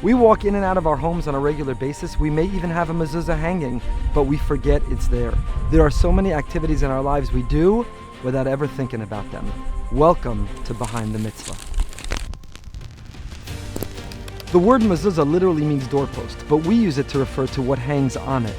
We walk in and out of our homes on a regular basis. We may even have a mezuzah hanging, but we forget it's there. There are so many activities in our lives we do without ever thinking about them. Welcome to Behind the Mitzvah. The word mezuzah literally means doorpost, but we use it to refer to what hangs on it.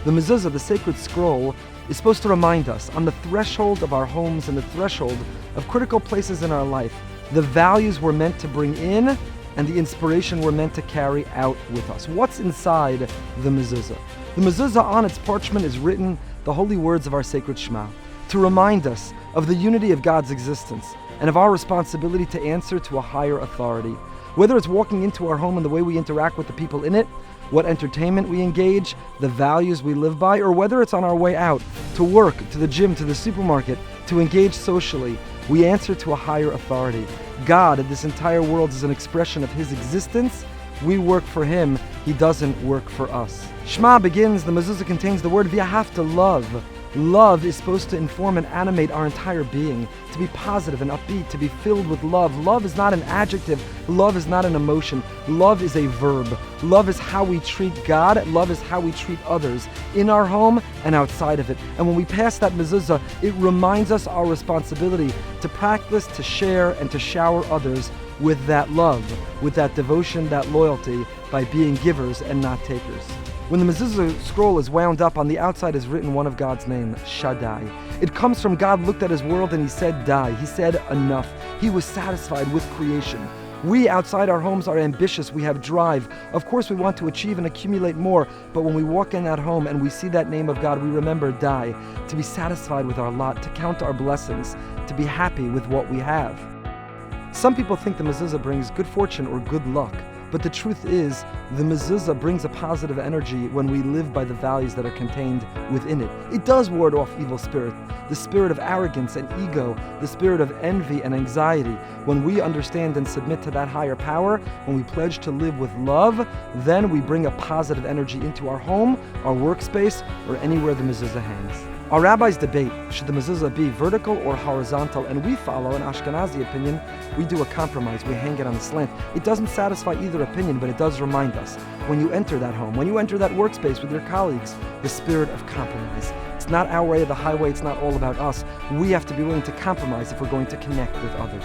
The mezuzah, the sacred scroll, is supposed to remind us, on the threshold of our homes and the threshold of critical places in our life, the values we're meant to bring in and the inspiration we're meant to carry out with us. What's inside the mezuzah? The mezuzah, on its parchment, is written the holy words of our sacred Shma, to remind us of the unity of God's existence and of our responsibility to answer to a higher authority. Whether it's walking into our home and the way we interact with the people in it, what entertainment we engage, the values we live by, or whether it's on our way out, to work, to the gym, to the supermarket, to engage socially, we answer to a higher authority. God, this entire world, is an expression of His existence. We work for Him. He doesn't work for us. Shma begins, the mezuzah contains the word "V'ahavta," love. Love is supposed to inform and animate our entire being, to be positive and upbeat, to be filled with love. Love is not an adjective. Love is not an emotion. Love is a verb. Love is how we treat God. Love is how we treat others in our home and outside of it. And when we pass that mezuzah, it reminds us our responsibility to practice, to share, and to shower others with that love, with that devotion, that loyalty, by being givers and not takers. When the mezuzah scroll is wound up, on the outside is written one of God's name, Shaddai. It comes from God looked at His world and He said, "Die." He said, "Enough." He was satisfied with creation. We outside our homes are ambitious. We have drive. Of course, we want to achieve and accumulate more. But when we walk in that home and we see that name of God, we remember, die, to be satisfied with our lot, to count our blessings, to be happy with what we have. Some people think the mezuzah brings good fortune or good luck. But the truth is, the mezuzah brings a positive energy when we live by the values that are contained within it. It does ward off evil spirit, the spirit of arrogance and ego, the spirit of envy and anxiety. When we understand and submit to that higher power, when we pledge to live with love, then we bring a positive energy into our home, our workspace, or anywhere the mezuzah hangs. Our rabbis debate, should the mezuzah be vertical or horizontal, and we follow an Ashkenazi opinion. We do a compromise, we hang it on a slant. It doesn't satisfy either opinion, but it does remind us, when you enter that home, when you enter that workspace with your colleagues, the spirit of compromise. It's not our way or the highway, it's not all about us. We have to be willing to compromise if we're going to connect with others.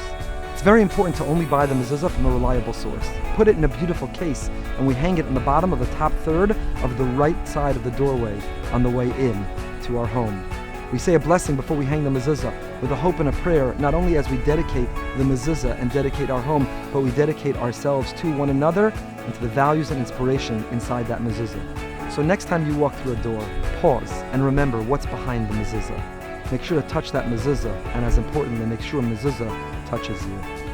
It's very important to only buy the mezuzah from a reliable source. Put it in a beautiful case, and we hang it in the bottom of the top third of the right side of the doorway on the way in to our home. We say a blessing before we hang the mezuzah with a hope and a prayer, not only as we dedicate the mezuzah and dedicate our home, but we dedicate ourselves to one another and to the values and inspiration inside that mezuzah. So next time you walk through a door, pause and remember what's behind the mezuzah. Make sure to touch that mezuzah, and as importantly, make sure mezuzah touches you.